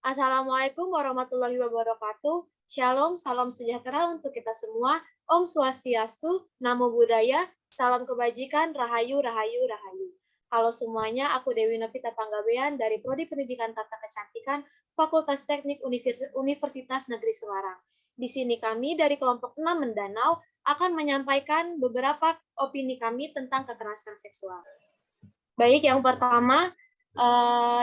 Assalamualaikum warahmatullahi wabarakatuh. Shalom, salam sejahtera untuk kita semua. Om Swastiastu, Namo Buddhaya, salam kebajikan, Rahayu, Rahayu, Rahayu. Halo semuanya, aku Dewi Novita Panggabean dari Prodi Pendidikan Tata Kecantikan, Fakultas Teknik Universitas Negeri Semarang. Di sini kami dari kelompok 6 Mendanau akan menyampaikan beberapa opini kami tentang kekerasan seksual. Baik, yang pertama,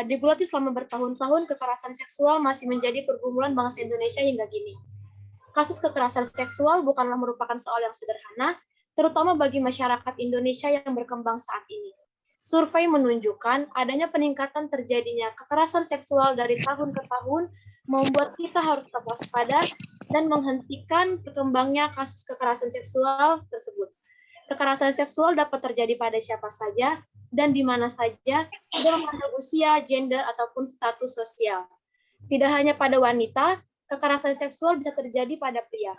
digeluti selama bertahun-tahun, kekerasan seksual masih menjadi pergumulan bangsa Indonesia hingga kini. Kasus kekerasan seksual bukanlah merupakan soal yang sederhana, terutama bagi masyarakat Indonesia yang berkembang saat ini. Survei menunjukkan adanya peningkatan terjadinya kekerasan seksual dari tahun ke tahun, membuat kita harus tetap waspada dan menghentikan berkembangnya kasus kekerasan seksual tersebut. Kekerasan seksual dapat terjadi pada siapa saja dan di mana saja, tidak memandang usia, gender, ataupun status sosial. Tidak hanya pada wanita, kekerasan seksual bisa terjadi pada pria.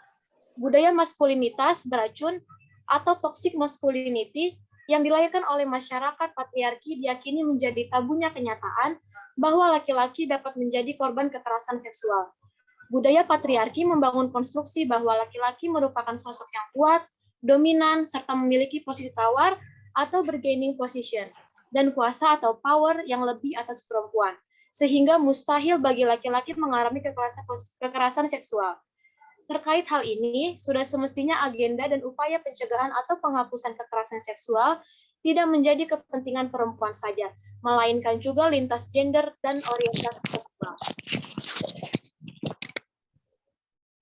Budaya maskulinitas beracun atau toxic masculinity yang dilahirkan oleh masyarakat patriarki diyakini menjadi tabunya kenyataan bahwa laki-laki dapat menjadi korban kekerasan seksual. Budaya patriarki membangun konstruksi bahwa laki-laki merupakan sosok yang kuat, dominan, serta memiliki posisi tawar atau bargaining position, dan kuasa atau power yang lebih atas perempuan, sehingga mustahil bagi laki-laki mengalami kekerasan seksual. Terkait hal ini, sudah semestinya agenda dan upaya pencegahan atau penghapusan kekerasan seksual tidak menjadi kepentingan perempuan saja, melainkan juga lintas gender dan orientasi seksual.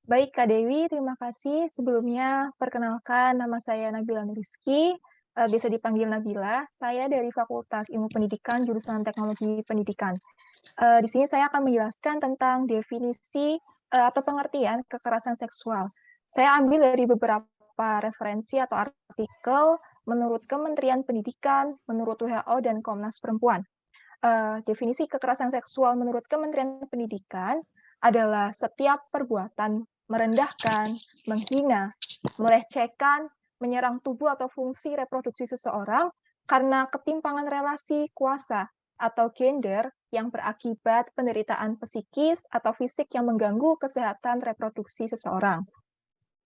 Baik, Kak Dewi, terima kasih. Sebelumnya, perkenalkan nama saya Nabila Nuriski, bisa dipanggil Nabila. Saya dari Fakultas Ilmu Pendidikan, jurusan Teknologi Pendidikan. Di sini saya akan menjelaskan tentang definisi atau pengertian kekerasan seksual. Saya ambil dari beberapa referensi atau artikel menurut Kementerian Pendidikan, menurut WHO, dan Komnas Perempuan. Definisi kekerasan seksual menurut Kementerian Pendidikan adalah setiap perbuatan merendahkan, menghina, melecehkan, menyerang tubuh atau fungsi reproduksi seseorang karena ketimpangan relasi kuasa atau gender yang berakibat penderitaan psikis atau fisik yang mengganggu kesehatan reproduksi seseorang.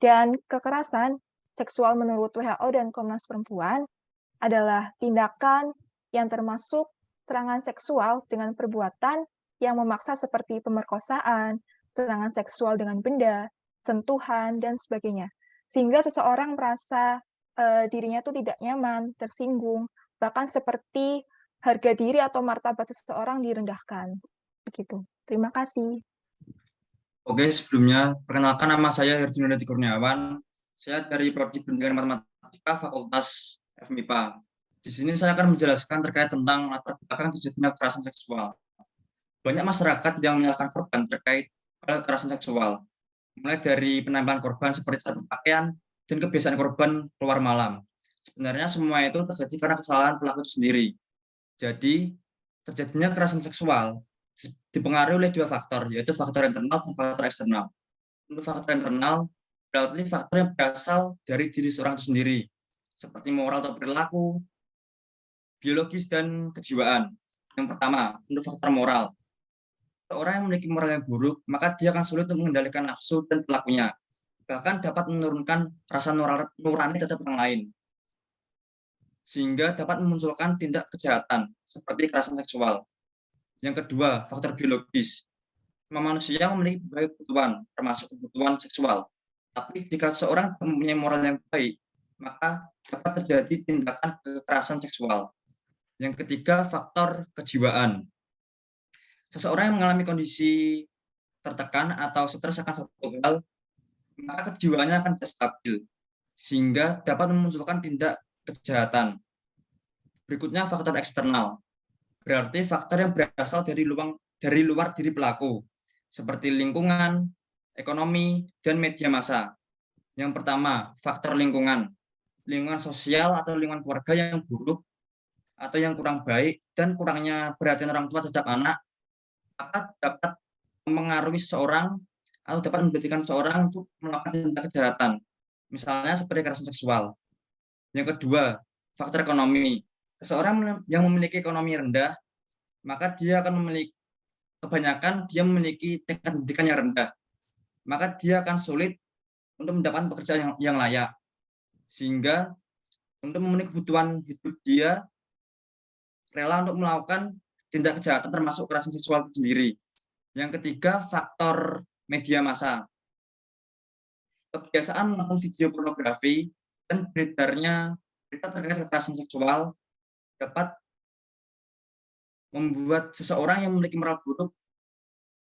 Dan kekerasan seksual menurut WHO dan Komnas Perempuan adalah tindakan yang termasuk serangan seksual dengan perbuatan yang memaksa seperti pemerkosaan, serangan seksual dengan benda, sentuhan, dan sebagainya. Sehingga seseorang merasa dirinya itu tidak nyaman, tersinggung, bahkan seperti harga diri atau martabat seseorang direndahkan. Begitu. Terima kasih. Oke, sebelumnya perkenalkan nama saya Herjunanda Kurniawan. Saya dari Prodi Pendidikan Matematika Fakultas FMIPA. Di sini saya akan menjelaskan terkait tentang latar belakang terjadinya kekerasan seksual. Banyak masyarakat yang menyalahkan korban terkait kekerasan seksual, mulai dari penampilan korban seperti cara berpakaian dan kebiasaan korban keluar malam. Sebenarnya semua itu terjadi karena kesalahan pelaku itu sendiri. Jadi, terjadinya kekerasan seksual dipengaruhi oleh dua faktor, yaitu faktor internal dan faktor eksternal. Untuk faktor internal, berarti faktor yang berasal dari diri seorang itu sendiri, seperti moral atau perilaku, biologis, dan kejiwaan. Yang pertama, untuk faktor moral. Seorang yang memiliki moral yang buruk, maka dia akan sulit untuk mengendalikan nafsu dan pelakunya, bahkan dapat menurunkan rasa nurani terhadap orang lain, sehingga dapat memunculkan tindak kejahatan seperti kekerasan seksual. Yang kedua, faktor biologis. Manusia memiliki berbagai kebutuhan, termasuk kebutuhan seksual. Tapi jika seorang mempunyai moral yang baik, maka dapat terjadi tindakan kekerasan seksual. Yang ketiga, faktor kejiwaan. Seseorang yang mengalami kondisi tertekan atau stres akan satu hal, maka kejiwaannya akan tidak stabil, sehingga dapat memunculkan tindak kejahatan. Berikutnya, faktor eksternal. Berarti faktor yang berasal dari luar diri pelaku, seperti lingkungan, ekonomi, dan media massa. Yang pertama, faktor lingkungan. Lingkungan sosial atau lingkungan keluarga yang buruk atau yang kurang baik dan kurangnya perhatian orang tua terhadap anak dapat mengaruhi seseorang atau dapat menjadikan seseorang untuk melakukan tindak kejahatan, misalnya seperti kekerasan seksual. Yang kedua, faktor ekonomi. Seseorang yang memiliki ekonomi rendah, maka dia akan kebanyakan dia memiliki tingkat pendidikan yang rendah, maka dia akan sulit untuk mendapatkan pekerjaan yang layak. Sehingga untuk memenuhi kebutuhan hidup dia rela untuk melakukan tindak kejahatan termasuk kekerasan seksual itu sendiri. Yang ketiga, faktor media massa. Kebiasaan menonton video pornografi dan beredarnya berita terkait kekerasan seksual dapat membuat seseorang yang memiliki moral buruk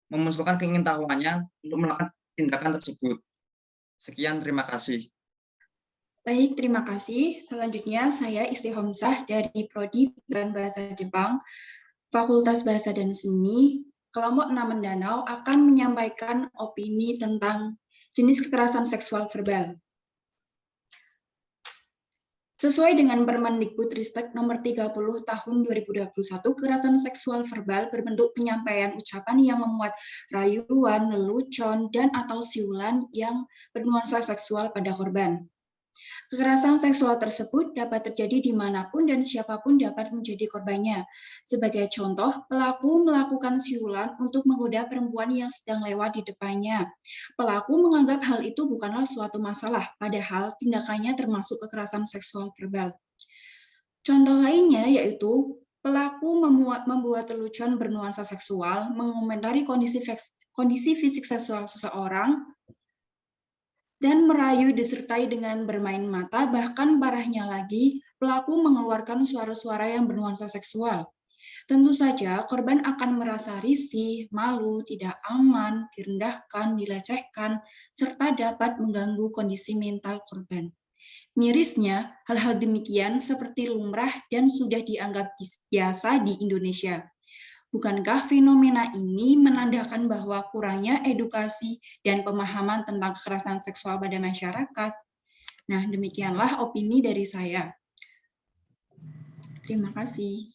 memunculkan keingintahuannya untuk melakukan tindakan tersebut. Sekian, terima kasih. Baik, terima kasih. Selanjutnya saya Isti Homsah dari Prodi Pelajaran Bahasa Jepang, Fakultas Bahasa dan Seni, kelompok 6 Mendanau akan menyampaikan opini tentang jenis kekerasan seksual verbal. Sesuai dengan Permendikbudristek nomor 30 tahun 2021, kekerasan seksual verbal berbentuk penyampaian ucapan yang memuat rayuan, lelucon, dan atau siulan yang bernuansa seksual pada korban. Kekerasan seksual tersebut dapat terjadi dimanapun dan siapapun dapat menjadi korbannya. Sebagai contoh, pelaku melakukan siulan untuk menggoda perempuan yang sedang lewat di depannya. Pelaku menganggap hal itu bukanlah suatu masalah, padahal tindakannya termasuk kekerasan seksual verbal. Contoh lainnya yaitu pelaku membuat lelucon bernuansa seksual, mengomentari kondisi fisik seksual seseorang, dan merayu disertai dengan bermain mata, bahkan parahnya lagi, pelaku mengeluarkan suara-suara yang bernuansa seksual. Tentu saja, korban akan merasa risih, malu, tidak aman, direndahkan, dilecehkan, serta dapat mengganggu kondisi mental korban. Mirisnya, hal-hal demikian seperti lumrah dan sudah dianggap biasa di Indonesia. Bukankah fenomena ini menandakan bahwa kurangnya edukasi dan pemahaman tentang kekerasan seksual pada masyarakat? Nah, demikianlah opini dari saya. Terima kasih.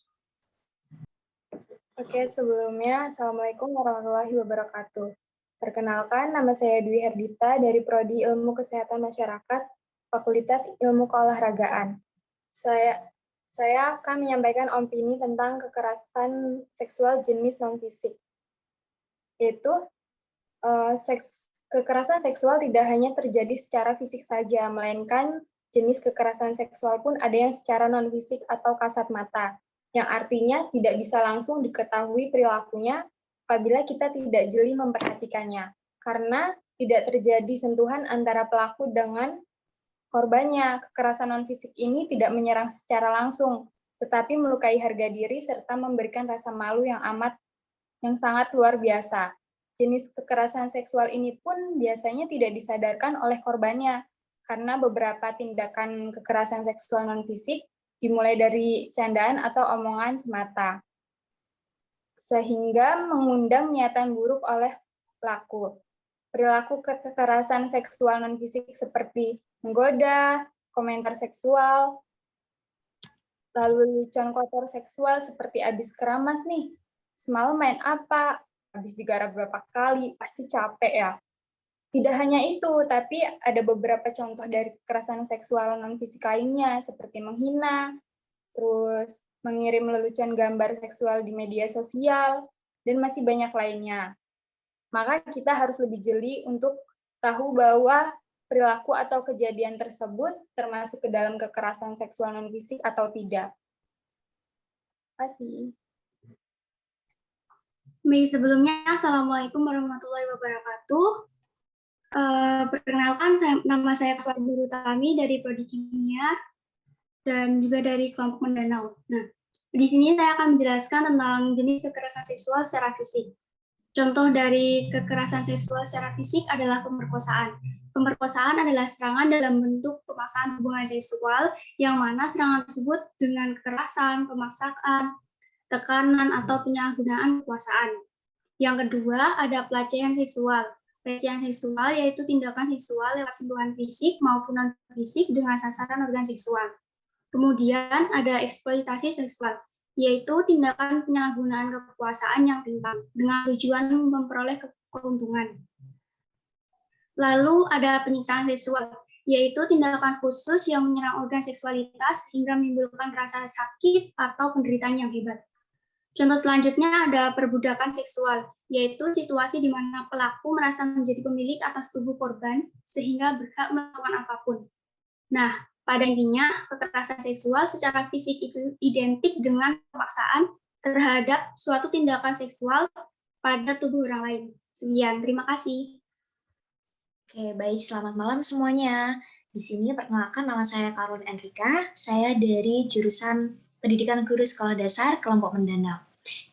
Oke, sebelumnya Assalamualaikum warahmatullahi wabarakatuh. Perkenalkan, nama saya Dwi Herdita dari Prodi Ilmu Kesehatan Masyarakat, Fakultas Ilmu Keolahragaan. Saya akan menyampaikan opini tentang kekerasan seksual jenis non-fisik. Yaitu, kekerasan seksual tidak hanya terjadi secara fisik saja, melainkan jenis kekerasan seksual pun ada yang secara non-fisik atau kasat mata, yang artinya tidak bisa langsung diketahui perilakunya apabila kita tidak jeli memperhatikannya, karena tidak terjadi sentuhan antara pelaku dengan korbannya. Kekerasan non-fisik ini tidak menyerang secara langsung, tetapi melukai harga diri serta memberikan rasa malu yang sangat luar biasa. Jenis kekerasan seksual ini pun biasanya tidak disadarkan oleh korbannya, karena beberapa tindakan kekerasan seksual non-fisik dimulai dari candaan atau omongan semata, sehingga mengundang niatan buruk oleh pelaku. Perilaku kekerasan seksual non-fisik seperti menggoda, komentar seksual, lalu lelucon kotor seksual seperti abis keramas nih, semalam main apa, habis digarap berapa kali, pasti capek ya. Tidak hanya itu, tapi ada beberapa contoh dari kekerasan seksual non-fisik lainnya, seperti menghina, terus mengirim lelucon gambar seksual di media sosial, dan masih banyak lainnya. Maka kita harus lebih jeli untuk tahu bahwa perilaku atau kejadian tersebut termasuk ke dalam kekerasan seksual non-fisik atau tidak. Terima kasih. Baik, sebelumnya Assalamualaikum warahmatullahi wabarakatuh. Perkenalkan, nama saya Kuswati Nurutami dari Prodi Kimia dan juga dari kelompok Mendanau. Nah, di sini saya akan menjelaskan tentang jenis kekerasan seksual secara fisik. Contoh dari kekerasan seksual secara fisik adalah pemerkosaan. Pemerkosaan adalah serangan dalam bentuk pemaksaan hubungan seksual, yang mana serangan tersebut dengan kekerasan, pemaksaan, tekanan, atau penyalahgunaan kekuasaan. Yang kedua, ada pelecehan seksual. Pelecehan seksual yaitu tindakan seksual lewat sentuhan fisik maupun non-fisik dengan sasaran organ seksual. Kemudian ada eksploitasi seksual, yaitu tindakan penyalahgunaan kekuasaan yang timpang dengan tujuan memperoleh keuntungan. Lalu ada penyiksaan seksual, yaitu tindakan khusus yang menyerang organ seksualitas hingga menimbulkan rasa sakit atau penderitaan yang hebat. Contoh selanjutnya ada perbudakan seksual, yaitu situasi di mana pelaku merasa menjadi pemilik atas tubuh korban sehingga berhak melakukan apapun. Nah, pada intinya, kekerasan seksual secara fisik itu identik dengan pemaksaan terhadap suatu tindakan seksual pada tubuh orang lain. Sekian, terima kasih. Oke, baik. Selamat malam semuanya. Di sini perkenalkan, nama saya Karun Enrika. Saya dari jurusan Pendidikan Guru Sekolah Dasar Kelompok Mendanau.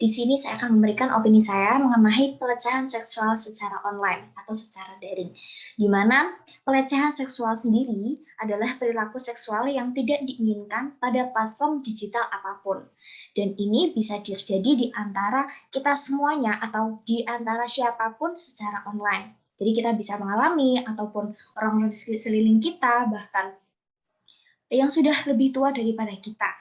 Di sini saya akan memberikan opini saya mengenai pelecehan seksual secara online atau secara daring. Di mana pelecehan seksual sendiri adalah perilaku seksual yang tidak diinginkan pada platform digital apapun. Dan ini bisa terjadi di antara kita semuanya atau di antara siapapun secara online. Jadi kita bisa mengalami ataupun orang-orang di sekeliling kita, bahkan yang sudah lebih tua daripada kita.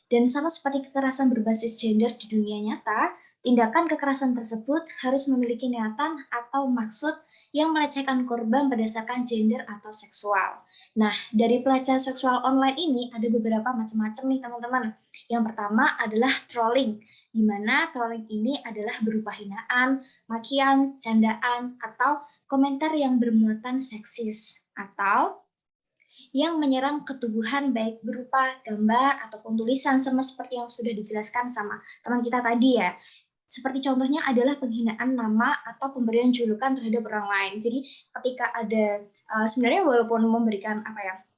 Dan sama seperti kekerasan berbasis gender di dunia nyata, tindakan kekerasan tersebut harus memiliki niatan atau maksud yang melecehkan korban berdasarkan gender atau seksual. Nah, dari pelecehan seksual online ini ada beberapa macam-macam nih teman-teman. Yang pertama adalah trolling, di mana trolling ini adalah berupa hinaan, makian, candaan, atau komentar yang bermuatan seksis, atau yang menyerang ketubuhan baik berupa gambar ataupun tulisan sama seperti yang sudah dijelaskan sama teman kita tadi ya. Seperti contohnya adalah penghinaan nama atau pemberian julukan terhadap orang lain. Jadi ketika ada sebenarnya walaupun memberikan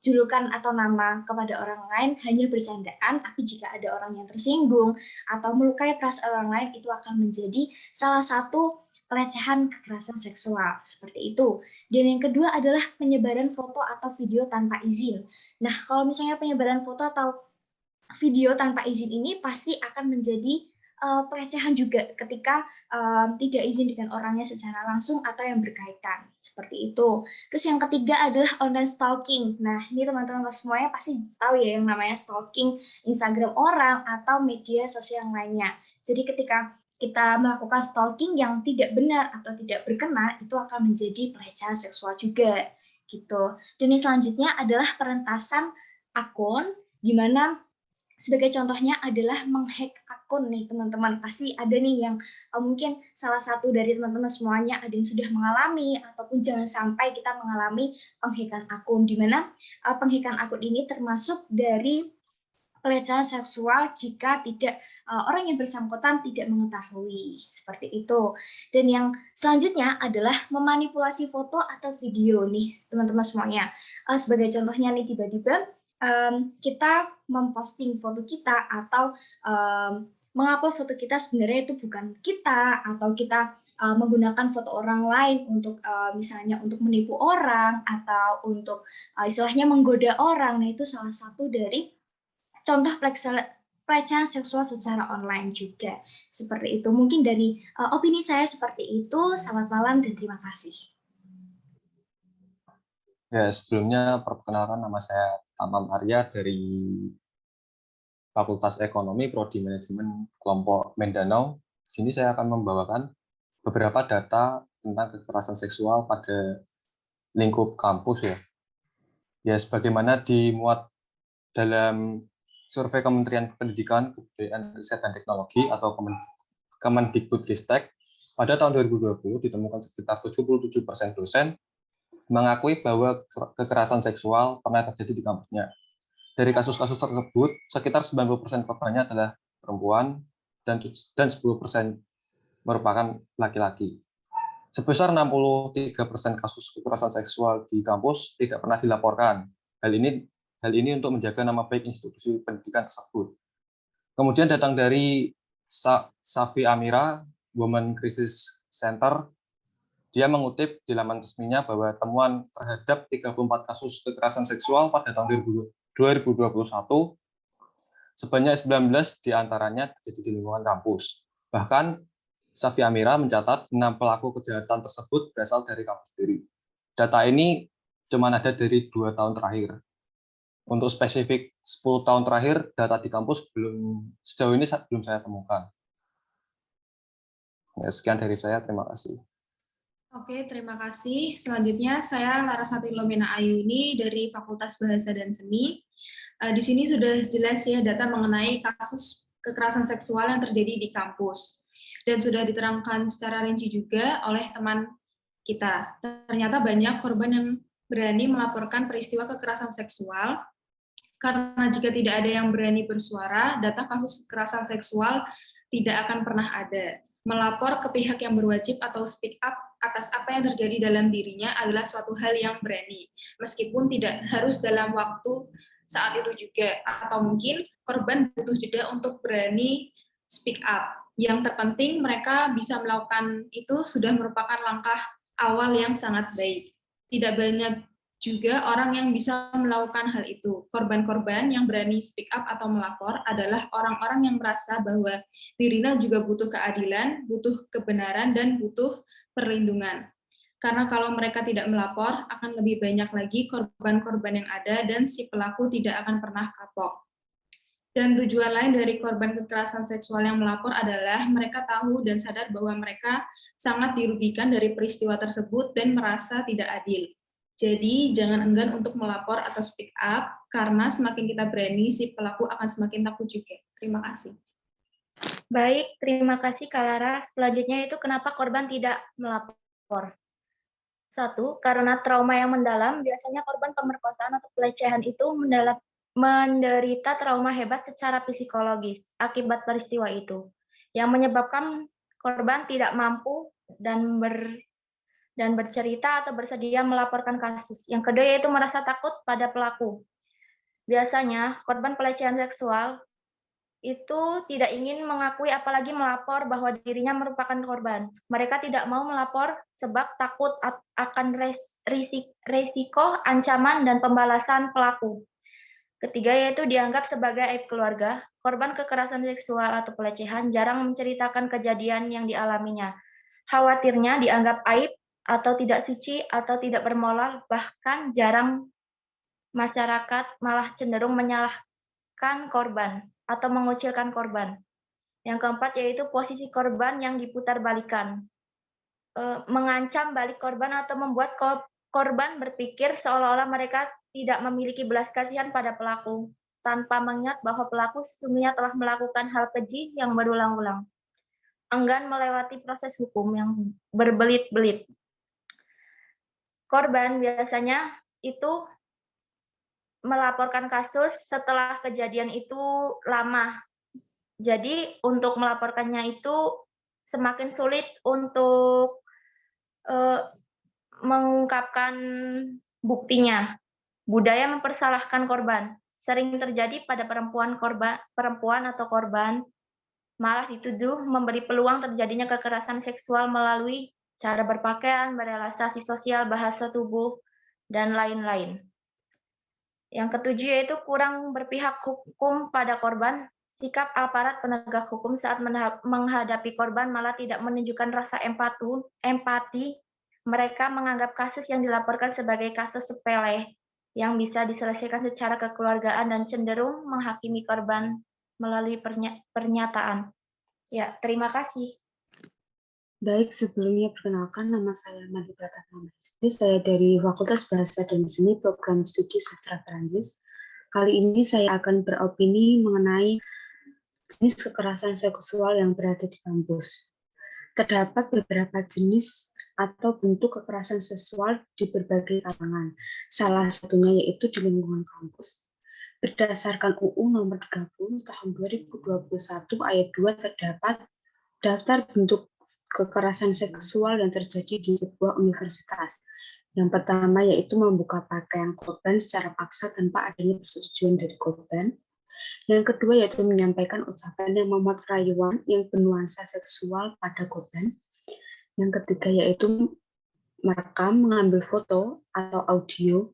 julukan atau nama kepada orang lain hanya bercandaan, tapi jika ada orang yang tersinggung atau melukai perasaan orang lain itu akan menjadi salah satu pelecehan kekerasan seksual seperti itu. Dan yang kedua adalah penyebaran foto atau video tanpa izin. Nah, kalau misalnya penyebaran foto atau video tanpa izin ini pasti akan menjadi pelecehan juga ketika tidak izin dengan orangnya secara langsung atau yang berkaitan seperti itu. Terus yang ketiga adalah online stalking. Nah, ini teman-teman semuanya pasti tahu ya yang namanya stalking Instagram orang atau media sosial lainnya. Jadi ketika kita melakukan stalking yang tidak benar atau tidak berkenan, itu akan menjadi pelecehan seksual juga, gitu. Dan yang selanjutnya adalah peretasan akun, di mana sebagai contohnya adalah menghack akun nih teman-teman. Pasti ada nih yang mungkin salah satu dari teman-teman semuanya ada yang sudah mengalami ataupun jangan sampai kita mengalami penghackan akun, di mana penghackan akun ini termasuk dari pelecehan seksual jika tidak orang yang bersangkutan tidak mengetahui seperti itu. Dan yang selanjutnya adalah memanipulasi foto atau video nih teman-teman semuanya. Sebagai contohnya nih tiba-tiba kita memposting foto kita atau mengupload foto kita sebenarnya itu bukan kita, atau kita menggunakan foto orang lain untuk misalnya untuk menipu orang atau untuk istilahnya menggoda orang. Nah, itu salah satu dari contoh pelecehan seksual secara online juga. Seperti itu. Mungkin dari opini saya seperti itu. Selamat malam dan terima kasih. Ya, sebelumnya perkenalkan nama saya Tamam Arya dari Fakultas Ekonomi Prodi Manajemen Kelompok Mendanau. Di sini saya akan membawakan beberapa data tentang kekerasan seksual pada lingkup kampus ya. Ya, sebagaimana dimuat dalam survei Kementerian Pendidikan, Kebudayaan, Riset, dan Teknologi atau Kemendikbudristek, pada tahun 2020 ditemukan sekitar 77% dosen mengakui bahwa kekerasan seksual pernah terjadi di kampusnya. Dari kasus-kasus tersebut, sekitar 90% korbannya adalah perempuan dan 10% merupakan laki-laki. Sebesar 63% kasus kekerasan seksual di kampus tidak pernah dilaporkan. Hal ini untuk menjaga nama baik institusi pendidikan tersebut. Kemudian datang dari Safi Amira, Women Crisis Center. Dia mengutip di laman resminya bahwa temuan terhadap 34 kasus kekerasan seksual pada tahun 2021, sebanyak 19 diantaranya terjadi di lingkungan kampus. Bahkan, Safi Amira mencatat 6 pelaku kejahatan tersebut berasal dari kampus sendiri. Data ini cuma ada dari 2 tahun terakhir. Untuk spesifik 10 tahun terakhir, data di kampus sejauh ini belum saya temukan. Ya, sekian dari saya, terima kasih. Oke, terima kasih. Selanjutnya saya Larasati Lomena Ayuni dari Fakultas Bahasa dan Seni. Di sini sudah jelas ya data mengenai kasus kekerasan seksual yang terjadi di kampus. Dan sudah diterangkan secara rinci juga oleh teman kita. Ternyata banyak korban yang berani melaporkan peristiwa kekerasan seksual, karena jika tidak ada yang berani bersuara, data kasus kekerasan seksual tidak akan pernah ada. Melapor ke pihak yang berwajib atau speak up atas apa yang terjadi dalam dirinya adalah suatu hal yang berani, meskipun tidak harus dalam waktu saat itu juga, atau mungkin korban butuh jeda untuk berani speak up. Yang terpenting mereka bisa melakukan itu sudah merupakan langkah awal yang sangat baik. Tidak banyak juga orang yang bisa melakukan hal itu. Korban-korban yang berani speak up atau melapor adalah orang-orang yang merasa bahwa dirinya juga butuh keadilan, butuh kebenaran, dan butuh perlindungan. Karena kalau mereka tidak melapor, akan lebih banyak lagi korban-korban yang ada dan si pelaku tidak akan pernah kapok. Dan tujuan lain dari korban kekerasan seksual yang melapor adalah mereka tahu dan sadar bahwa mereka sangat dirugikan dari peristiwa tersebut dan merasa tidak adil. Jadi, jangan enggan untuk melapor atau speak up, karena semakin kita berani, si pelaku akan semakin takut juga. Terima kasih. Baik, terima kasih Kak Lara. Selanjutnya itu kenapa korban tidak melapor? 1. Karena trauma yang mendalam, biasanya korban pemerkosaan atau pelecehan itu menderita trauma hebat secara psikologis akibat peristiwa itu, yang menyebabkan korban tidak mampu dan bercerita atau bersedia melaporkan kasus. Yang kedua yaitu merasa takut pada pelaku. Biasanya korban pelecehan seksual itu tidak ingin mengakui apalagi melapor bahwa dirinya merupakan korban. Mereka tidak mau melapor sebab takut akan risiko, ancaman, dan pembalasan pelaku. Ketiga yaitu dianggap sebagai aib keluarga. Korban kekerasan seksual atau pelecehan jarang menceritakan kejadian yang dialaminya. Khawatirnya dianggap aib atau tidak suci, atau tidak bermoral, bahkan jarang masyarakat malah cenderung menyalahkan korban atau mengucilkan korban. Yang keempat yaitu posisi korban yang diputarbalikkan, mengancam balik korban atau membuat korban berpikir seolah-olah mereka tidak memiliki belas kasihan pada pelaku, tanpa mengingat bahwa pelaku sesungguhnya telah melakukan hal keji yang berulang-ulang. Enggan melewati proses hukum yang berbelit-belit. Korban biasanya itu melaporkan kasus setelah kejadian itu lama. Jadi untuk melaporkannya itu semakin sulit untuk mengungkapkan buktinya. Budaya mempersalahkan korban sering terjadi pada perempuan atau korban malah dituduh memberi peluang terjadinya kekerasan seksual melalui cara berpakaian, berrelasi sosial, bahasa tubuh, dan lain-lain. Yang ketujuh yaitu kurang berpihak hukum pada korban. Sikap aparat penegak hukum saat menghadapi korban malah tidak menunjukkan rasa empati. Mereka menganggap kasus yang dilaporkan sebagai kasus sepele yang bisa diselesaikan secara kekeluargaan dan cenderung menghakimi korban melalui pernyataan. Ya, terima kasih. Baik, sebelumnya perkenalkan nama saya Madi Pratama. Saya dari Fakultas Bahasa dan Seni Program Studi Sastra Perancis. Kali ini saya akan beropini mengenai jenis kekerasan seksual yang berada di kampus. Terdapat beberapa jenis atau bentuk kekerasan seksual di berbagai kalangan. Salah satunya yaitu di lingkungan kampus. Berdasarkan UU Nomor 30 Tahun 2021 Ayat 2 terdapat daftar bentuk kekerasan seksual yang terjadi di sebuah universitas. Yang pertama yaitu membuka pakaian korban secara paksa tanpa adanya persetujuan dari korban. Yang kedua yaitu menyampaikan ucapan yang memuat rayuan yang bernuansa seksual pada korban. Yang ketiga yaitu merekam, mengambil foto atau audio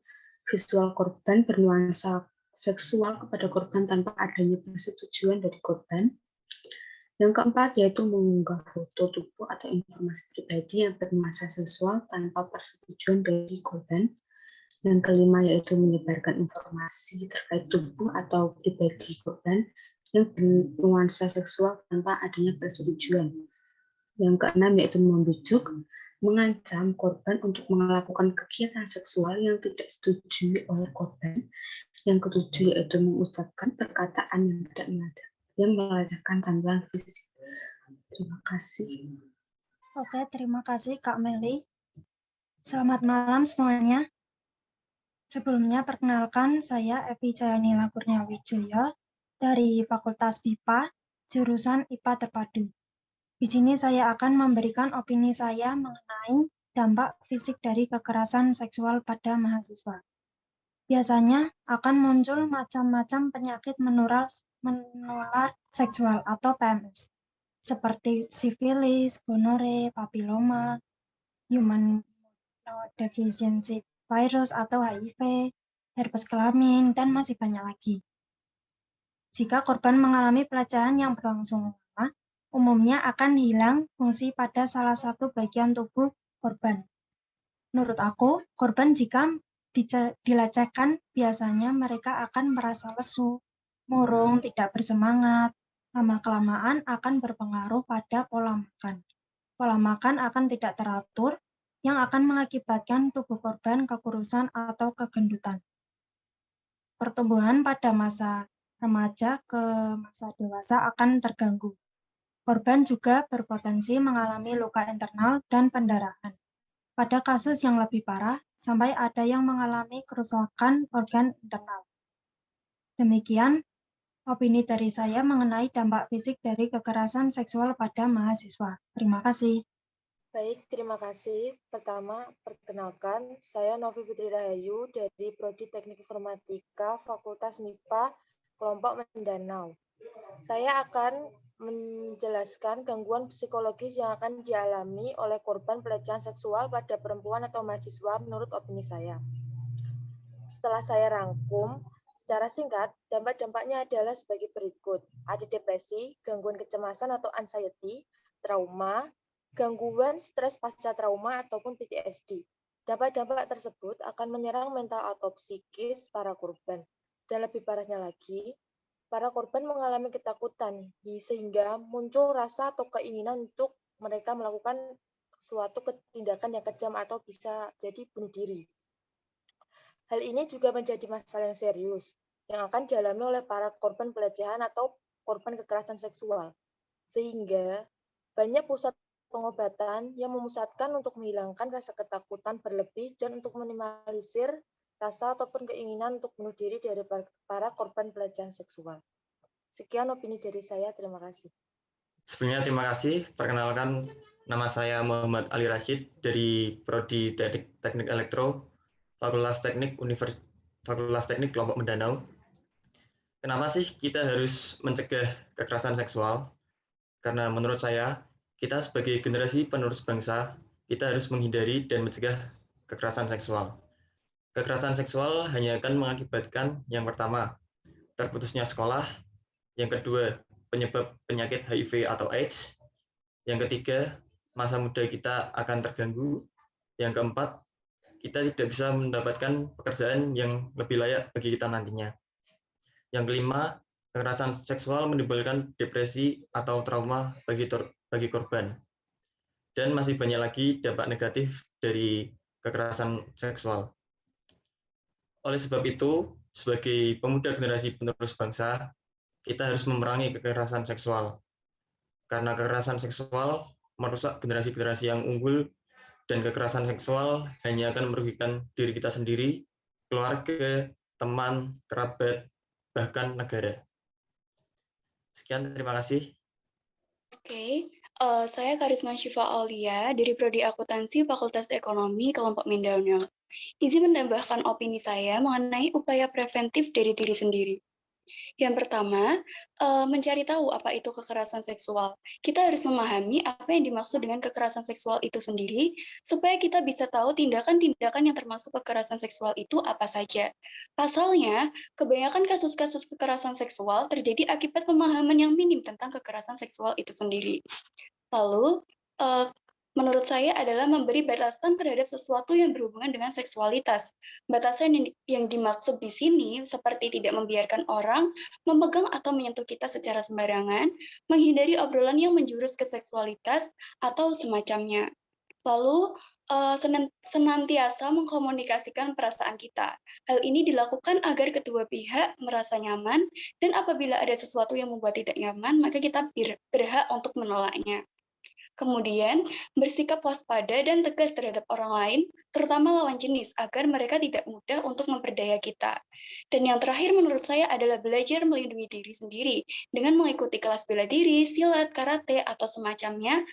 visual korban bernuansa seksual kepada korban tanpa adanya persetujuan dari korban. Yang keempat yaitu mengunggah foto tubuh atau informasi pribadi yang bernuansa seksual tanpa persetujuan dari korban. Yang kelima yaitu menyebarkan informasi terkait tubuh atau pribadi korban yang bernuansa seksual tanpa adanya persetujuan. Yang keenam yaitu membujuk, mengancam korban untuk melakukan kegiatan seksual yang tidak disetujui oleh korban. Yang ketujuh yaitu mengucapkan perkataan yang tidak yang melecehkan tampilan fisik. Terima kasih. Oke, terima kasih Kak Meli. Selamat malam semuanya. Sebelumnya perkenalkan saya Evi Cayanila Kurniawijaya dari Fakultas BIPA, jurusan IPA Terpadu. Di sini saya akan memberikan opini saya mengenai dampak fisik dari kekerasan seksual pada mahasiswa. Biasanya akan muncul macam-macam penyakit menular seksual atau PMS, seperti sifilis, gonore, papiloma, human immunodeficiency virus atau HIV, herpes kelamin, dan masih banyak lagi. Jika korban mengalami pelecehan yang berlangsung lama, umumnya akan hilang fungsi pada salah satu bagian tubuh korban. Menurut aku, korban jika dilecehkan, biasanya mereka akan merasa lesu, murung, tidak bersemangat, lama-kelamaan akan berpengaruh pada pola makan. Pola makan akan tidak teratur, yang akan mengakibatkan tubuh korban kekurusan atau kegendutan. Pertumbuhan pada masa remaja ke masa dewasa akan terganggu. Korban juga berpotensi mengalami luka internal dan pendarahan. Pada kasus yang lebih parah, sampai ada yang mengalami kerusakan organ internal. Demikian opini dari saya mengenai dampak fisik dari kekerasan seksual pada mahasiswa. Terima kasih. Baik, terima kasih. Pertama, perkenalkan, saya Novi Fitri Rahayu dari Prodi Teknik Informatika Fakultas MIPA Kelompok Mendanau. Saya akan menjelaskan gangguan psikologis yang akan dialami oleh korban pelecehan seksual pada perempuan atau mahasiswa menurut opini saya. Setelah saya rangkum, secara singkat, dampak-dampaknya adalah sebagai berikut. Ada depresi, gangguan kecemasan atau anxiety, trauma, gangguan stres pasca trauma ataupun PTSD. Dampak-dampak tersebut akan menyerang mental atau psikis para korban. Dan lebih parahnya lagi, para korban mengalami ketakutan, sehingga muncul rasa atau keinginan untuk mereka melakukan suatu tindakan yang kejam atau bisa jadi bunuh diri. Hal ini juga menjadi masalah yang serius, yang akan dialami oleh para korban pelecehan atau korban kekerasan seksual. Sehingga banyak pusat pengobatan yang memusatkan untuk menghilangkan rasa ketakutan berlebih dan untuk meminimalisir rasa ataupun keinginan untuk bunuh diri dari para korban pelecehan seksual. Sekian opini dari saya, terima kasih. Sebelumnya terima kasih. Perkenalkan, nama saya Muhammad Ali Rashid dari Prodi Teknik Elektro, Fakultas Teknik Kelompok Mendanau. Kenapa sih kita harus mencegah kekerasan seksual? Karena menurut saya, kita sebagai generasi penerus bangsa, kita harus menghindari dan mencegah kekerasan seksual. Kekerasan seksual hanya akan mengakibatkan yang pertama, terputusnya sekolah, yang kedua, penyebab penyakit HIV atau AIDS, yang ketiga, masa muda kita akan terganggu, yang keempat, kita tidak bisa mendapatkan pekerjaan yang lebih layak bagi kita nantinya. Yang kelima, kekerasan seksual menimbulkan depresi atau trauma bagi korban. Dan masih banyak lagi dampak negatif dari kekerasan seksual. Oleh sebab itu, sebagai pemuda generasi penerus bangsa, kita harus memerangi kekerasan seksual. Karena kekerasan seksual merusak generasi-generasi yang unggul, dan kekerasan seksual hanya akan merugikan diri kita sendiri, keluarga, teman, kerabat, bahkan negara. Sekian, terima kasih. Oke, saya Karisma Syifa Aulia dari Prodi Akuntansi Fakultas Ekonomi Kelompok Mindanao. Izin menambahkan opini saya mengenai upaya preventif dari diri sendiri. Yang pertama, mencari tahu apa itu kekerasan seksual. Kita harus memahami apa yang dimaksud dengan kekerasan seksual itu sendiri, supaya kita bisa tahu tindakan-tindakan yang termasuk kekerasan seksual itu apa saja. Pasalnya, kebanyakan kasus-kasus kekerasan seksual terjadi akibat pemahaman yang minim tentang kekerasan seksual itu sendiri. Lalu, menurut saya adalah memberi batasan terhadap sesuatu yang berhubungan dengan seksualitas. Batasan yang dimaksud di sini seperti tidak membiarkan orang memegang atau menyentuh kita secara sembarangan, menghindari obrolan yang menjurus ke seksualitas, atau semacamnya. Lalu, senantiasa mengkomunikasikan perasaan kita. Hal ini dilakukan agar kedua pihak merasa nyaman, dan apabila ada sesuatu yang membuat tidak nyaman, maka kita berhak untuk menolaknya. Kemudian, bersikap waspada dan tegas terhadap orang lain, terutama lawan jenis, agar mereka tidak mudah untuk memperdaya kita. Dan yang terakhir menurut saya adalah belajar melindungi diri sendiri dengan mengikuti kelas bela diri, silat, karate, atau semacamnya,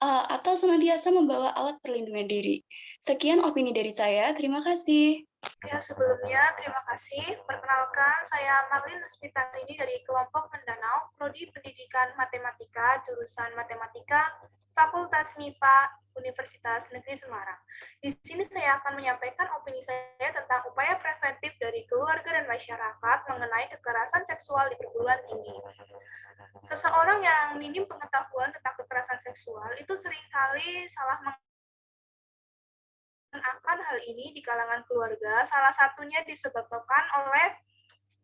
atau senantiasa membawa alat perlindungan diri. Sekian opini dari saya, terima kasih. Ya, sebelumnya terima kasih. Perkenalkan, saya Marlin Asmitarini dari kelompok Mendanau, Prodi Pendidikan Matematika, jurusan Matematika, Fakultas MIPA, Universitas Negeri Semarang. Di sini saya akan menyampaikan opini saya tentang upaya preventif dari keluarga dan masyarakat mengenai kekerasan seksual di perguruan tinggi. Seseorang yang minim pengetahuan tentang kekerasan seksual itu seringkali salah akan hal ini di kalangan keluarga, salah satunya disebabkan oleh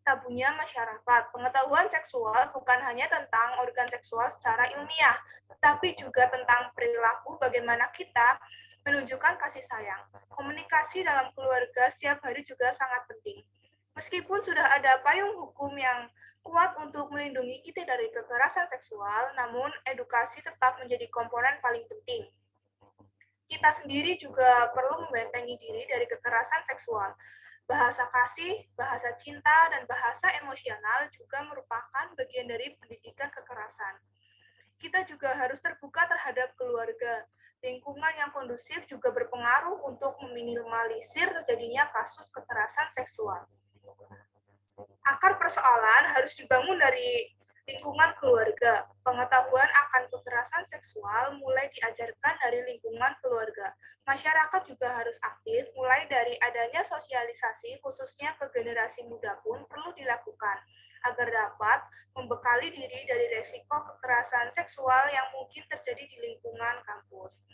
tabunya masyarakat. Pengetahuan seksual bukan hanya tentang organ seksual secara ilmiah, tetapi juga tentang perilaku bagaimana kita menunjukkan kasih sayang. Komunikasi dalam keluarga setiap hari juga sangat penting. Meskipun sudah ada payung hukum yang kuat untuk melindungi kita dari kekerasan seksual, namun edukasi tetap menjadi komponen paling penting. Kita sendiri juga perlu membentengi diri dari kekerasan seksual. Bahasa kasih, bahasa cinta, dan bahasa emosional juga merupakan bagian dari pendidikan kekerasan. Kita juga harus terbuka terhadap keluarga. Lingkungan yang kondusif juga berpengaruh untuk meminimalisir terjadinya kasus kekerasan seksual. Akar persoalan harus dibangun dari lingkungan keluarga. Pengetahuan akan kekerasan seksual mulai diajarkan dari lingkungan keluarga. Masyarakat juga harus aktif, mulai dari adanya sosialisasi, khususnya ke generasi muda pun perlu dilakukan, agar dapat membekali diri dari resiko kekerasan seksual yang mungkin terjadi di lingkungan kampus.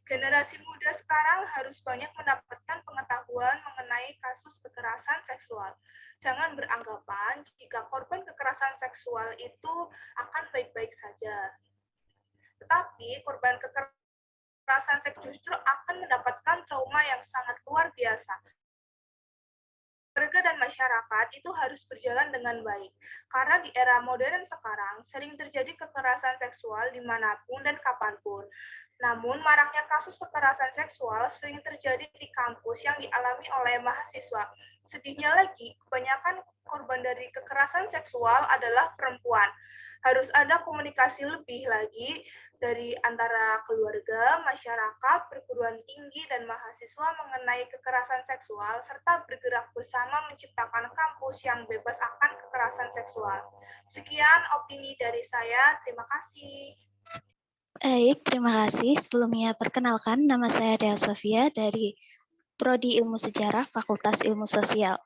Generasi muda sekarang harus banyak mendapatkan pengetahuan mengenai kasus kekerasan seksual. Jangan beranggapan jika korban kekerasan seksual itu akan baik-baik saja. Tetapi korban kekerasan seksual justru akan mendapatkan trauma yang sangat luar biasa. Keluarga dan masyarakat itu harus berjalan dengan baik, karena di era modern sekarang sering terjadi kekerasan seksual dimanapun dan kapanpun. Namun, maraknya kasus kekerasan seksual sering terjadi di kampus yang dialami oleh mahasiswa. Sedihnya lagi, kebanyakan korban dari kekerasan seksual adalah perempuan. Harus ada komunikasi lebih lagi dari antara keluarga, masyarakat, perguruan tinggi, dan mahasiswa mengenai kekerasan seksual, serta bergerak bersama menciptakan kampus yang bebas akan kekerasan seksual. Sekian opini dari saya, terima kasih. Baik, terima kasih. Sebelumnya perkenalkan, nama saya Dea Sofia dari Prodi Ilmu Sejarah, Fakultas Ilmu Sosial.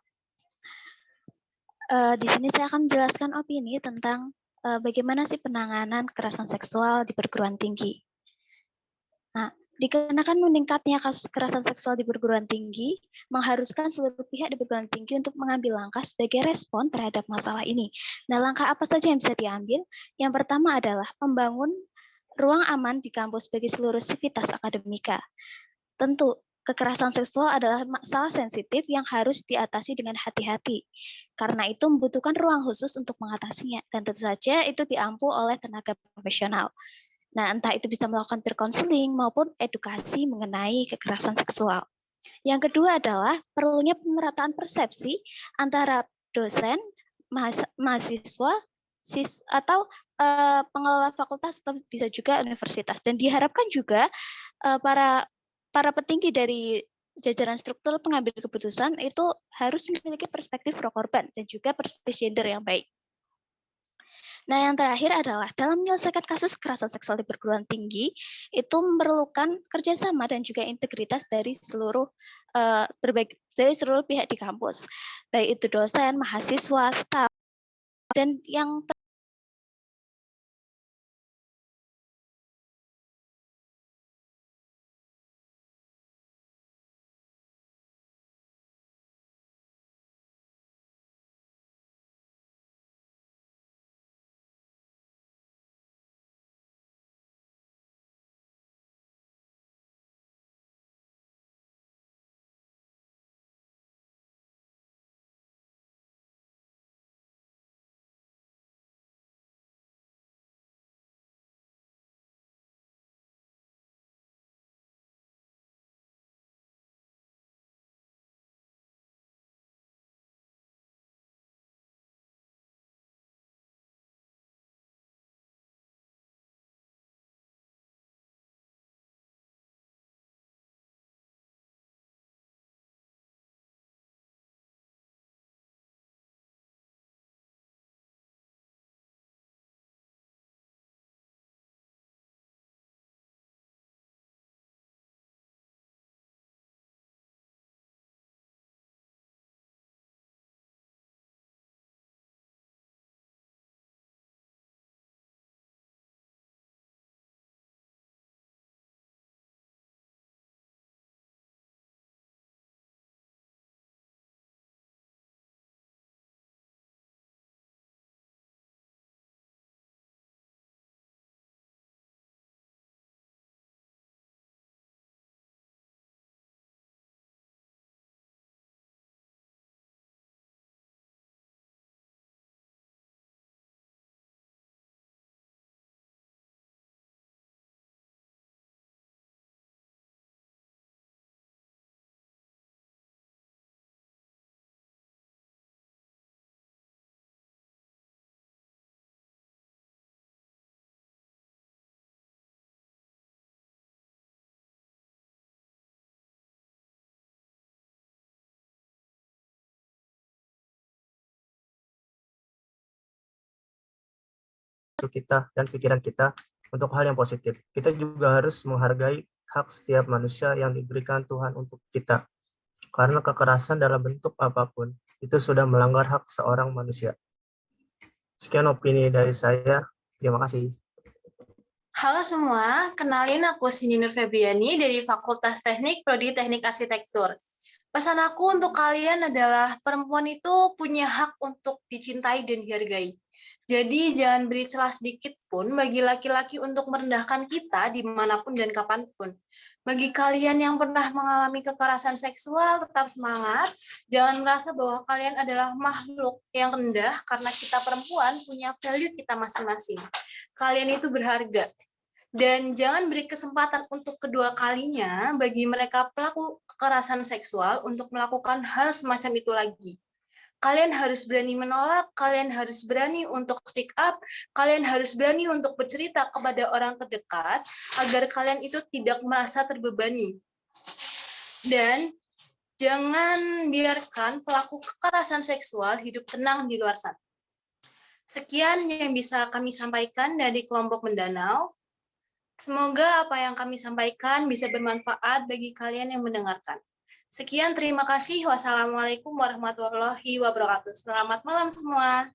Di sini saya akan menjelaskan opini tentang bagaimana sih penanganan kekerasan seksual di perguruan tinggi. Nah, dikarenakan meningkatnya kasus kekerasan seksual di perguruan tinggi, mengharuskan seluruh pihak di perguruan tinggi untuk mengambil langkah sebagai respon terhadap masalah ini. Nah, langkah apa saja yang bisa diambil? Yang pertama adalah membangun ruang aman di kampus bagi seluruh sivitas akademika. Tentu, kekerasan seksual adalah masalah sensitif yang harus diatasi dengan hati-hati. Karena itu membutuhkan ruang khusus untuk mengatasinya, dan tentu saja itu diampu oleh tenaga profesional. Nah, entah itu bisa melakukan peer counseling maupun edukasi mengenai kekerasan seksual. Yang kedua adalah perlunya pemerataan persepsi antara dosen, mahasiswa, atau pengelola fakultas, atau bisa juga universitas. Dan diharapkan juga para petinggi dari jajaran struktur pengambil keputusan itu harus memiliki perspektif pro korban dan juga perspektif gender yang baik. Nah, yang terakhir adalah dalam menyelesaikan kasus kekerasan seksual di perguruan tinggi itu memerlukan kerjasama dan juga integritas dari seluruh pihak di kampus, baik itu dosen, mahasiswa, staf, dan yang kita dan pikiran kita untuk hal yang positif. Kita juga harus menghargai hak setiap manusia yang diberikan Tuhan untuk kita. Karena kekerasan dalam bentuk apapun itu sudah melanggar hak seorang manusia. Sekian opini dari saya. Terima kasih. Halo semua, kenalin aku Cindy Nur Febriani dari Fakultas Teknik, Prodi Teknik Arsitektur. Pesan aku untuk kalian adalah perempuan itu punya hak untuk dicintai dan dihargai. Jadi jangan beri celah sedikit pun bagi laki-laki untuk merendahkan kita dimanapun dan kapanpun. Bagi kalian yang pernah mengalami kekerasan seksual, tetap semangat. Jangan merasa bahwa kalian adalah makhluk yang rendah karena kita perempuan punya value kita masing-masing. Kalian itu berharga. Dan jangan beri kesempatan untuk kedua kalinya bagi mereka pelaku kekerasan seksual untuk melakukan hal semacam itu lagi. Kalian harus berani menolak, kalian harus berani untuk speak up, kalian harus berani untuk bercerita kepada orang terdekat agar kalian itu tidak merasa terbebani. Dan jangan biarkan pelaku kekerasan seksual hidup tenang di luar sana. Sekian yang bisa kami sampaikan dari kelompok Mendanau. Semoga apa yang kami sampaikan bisa bermanfaat bagi kalian yang mendengarkan. Sekian, terima kasih. Wassalamualaikum warahmatullahi wabarakatuh. Selamat malam semua.